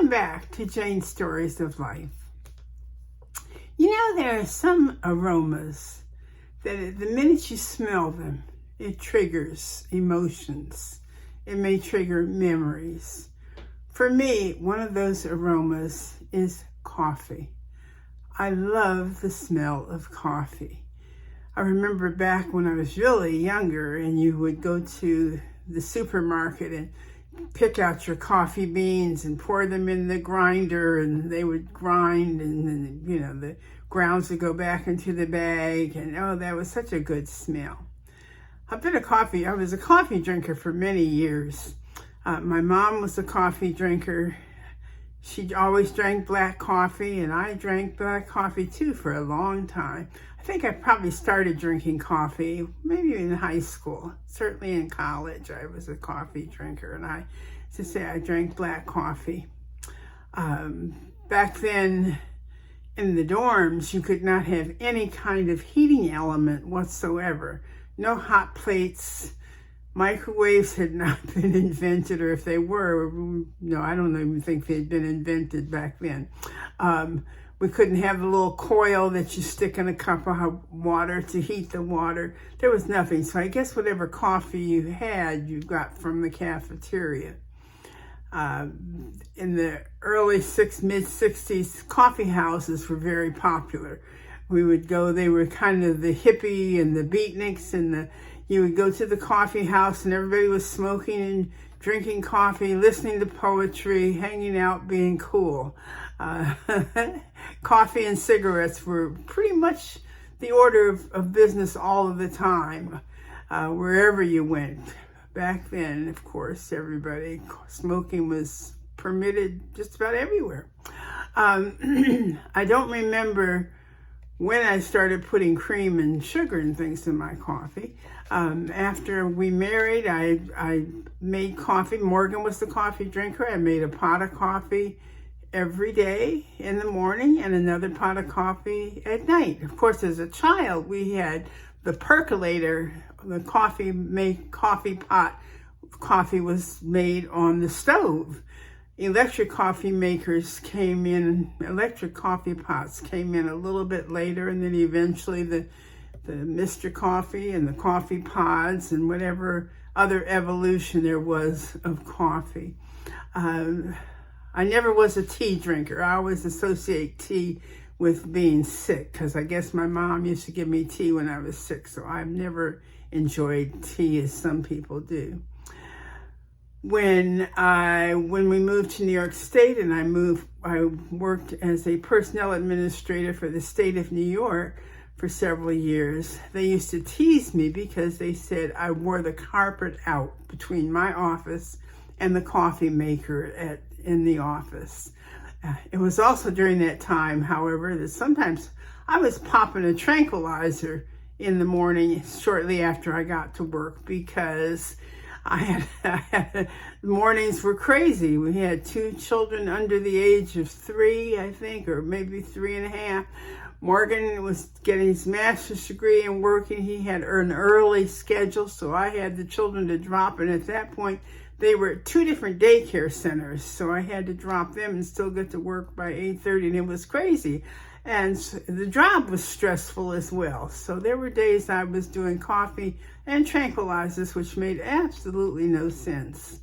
Welcome back to Jane's Stories of Life. You know, there are some aromas that the minute you smell them, it triggers emotions. It may trigger memories. For me, one of those aromas is coffee. I love the smell of coffee. I remember back when I was really younger and you would go to the supermarket and pick out your coffee beans and pour them in the grinder, and they would grind, and then, you know, the grounds would go back into the bag, and oh, that was such a good smell. I was a coffee drinker for many years. My mom was a coffee drinker. She always drank black coffee, and I drank black coffee too for a long time. I think I probably started drinking coffee maybe in high school. Certainly in college, I was a coffee drinker, and I drank black coffee. Back then, in the dorms, you could not have any kind of heating element whatsoever. No hot plates. Microwaves had not been invented, or if they were, no, I don't even think they'd been invented back then. We couldn't have the little coil that you stick in a cup of water to heat the water. There was nothing. So I guess whatever coffee you had, you got from the cafeteria. In the mid-60s, coffee houses were very popular. We would go, they were kind of the hippie and the beatniks, and you would go to the coffee house and everybody was smoking and drinking coffee, listening to poetry, hanging out, being cool. Coffee and cigarettes were pretty much the order of business all of the time, wherever you went. Back then, of course, smoking was permitted just about everywhere. I don't remember when I started putting cream and sugar and things in my coffee. After we married, I made coffee. Morgan was the coffee drinker. I made a pot of coffee every day in the morning and another pot of coffee at night. Of course, as a child, we had the percolator, the coffee pot. Coffee was made on the stove. Electric coffee makers came in, electric coffee pots came in a little bit later, and then eventually the Mr. Coffee and the coffee pods and whatever other evolution there was of coffee. I never was a tea drinker. I always associate tea with being sick, because I guess my mom used to give me tea when I was sick, so I've never enjoyed tea as some people do. When we moved to New York State and I worked as a personnel administrator for the state of New York for several years. They used to tease me because they said I wore the carpet out between my office and the coffee maker in the office. It was also during that time, however, that sometimes I was popping a tranquilizer in the morning shortly after I got to work, because mornings were crazy. We had 2 children under the age of 3, I think, or maybe 3.5. Morgan was getting his master's degree and working. He had an early schedule, so I had the children to drop, and at that point, they were at 2 different daycare centers, so I had to drop them and still get to work by 8:30, and it was crazy. And the job was stressful as well. So there were days I was doing coffee and tranquilizers, which made absolutely no sense.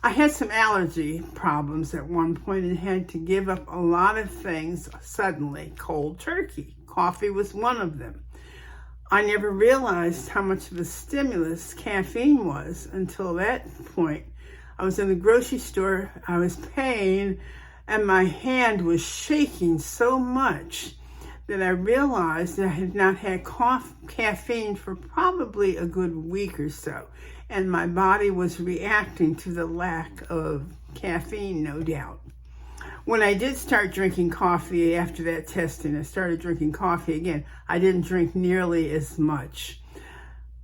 I had some allergy problems at one point and had to give up a lot of things suddenly, cold turkey. Coffee was one of them. I never realized how much of a stimulus caffeine was until that point. I was in the grocery store, I was paying, and my hand was shaking so much that I realized that I had not had caffeine for probably a good week or so. And my body was reacting to the lack of caffeine, no doubt. When I did start drinking coffee after that testing, I started drinking coffee again. I didn't drink nearly as much.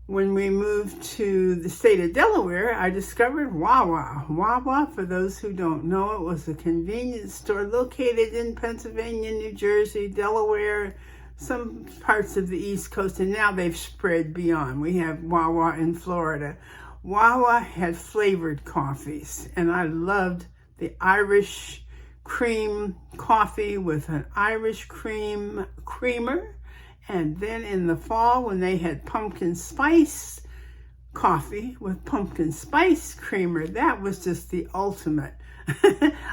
When we moved to the state of Delaware, I discovered Wawa. Wawa, for those who don't know, it was a convenience store located in Pennsylvania, New Jersey, Delaware, some parts of the East Coast, and now they've spread beyond. We have Wawa in Florida. Wawa had flavored coffees, and I loved the Irish cream coffee with an Irish creamer. And then in the fall, when they had pumpkin spice coffee with pumpkin spice creamer, that was just the ultimate.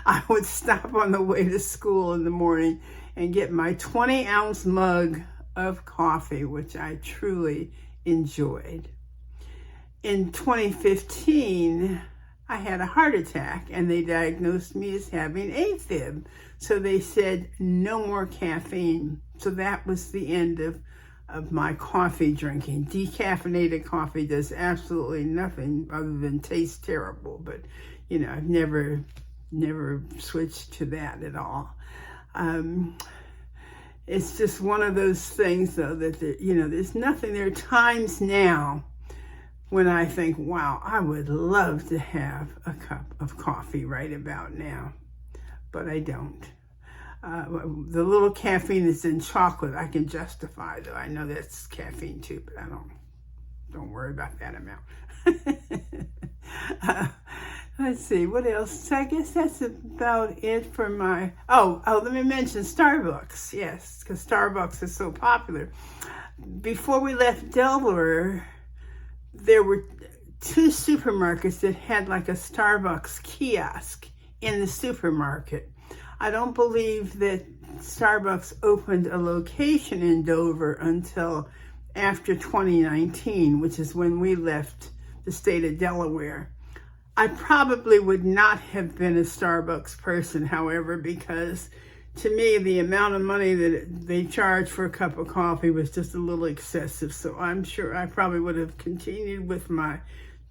I would stop on the way to school in the morning and get my 20-ounce mug of coffee, which I truly enjoyed. In 2015, I had a heart attack and they diagnosed me as having AFib. So they said no more caffeine. So that was the end of my coffee drinking. Decaffeinated coffee does absolutely nothing other than taste terrible. But, you know, I've never switched to that at all. It's just one of those things, though, that, there's nothing. There are times now when I think, wow, I would love to have a cup of coffee right about now, but I don't. The little caffeine that's in chocolate, I can justify, though. I know that's caffeine too, but I don't worry about that amount. Let's see, what else? I guess that's about it for my, let me mention Starbucks. Yes, because Starbucks is so popular. Before we left Delaware, there were 2 supermarkets that had like a Starbucks kiosk in the supermarket. I don't believe that Starbucks opened a location in Dover until after 2019, which is when we left the state of Delaware. I probably would not have been a Starbucks person, however, because to me, the amount of money that they charge for a cup of coffee was just a little excessive. So I'm sure I probably would have continued with my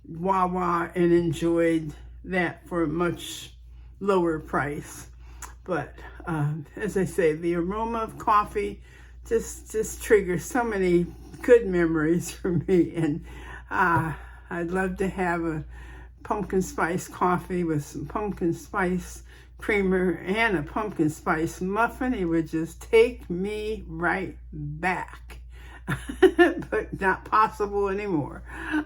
Wawa and enjoyed that for a much lower price. But as I say, the aroma of coffee just triggers so many good memories for me. And I'd love to have a pumpkin spice coffee with some pumpkin spice creamer and a pumpkin spice muffin. It would just take me right back. But not possible anymore.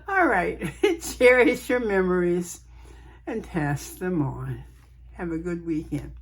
All right, cherish your memories and pass them on. Have a good weekend.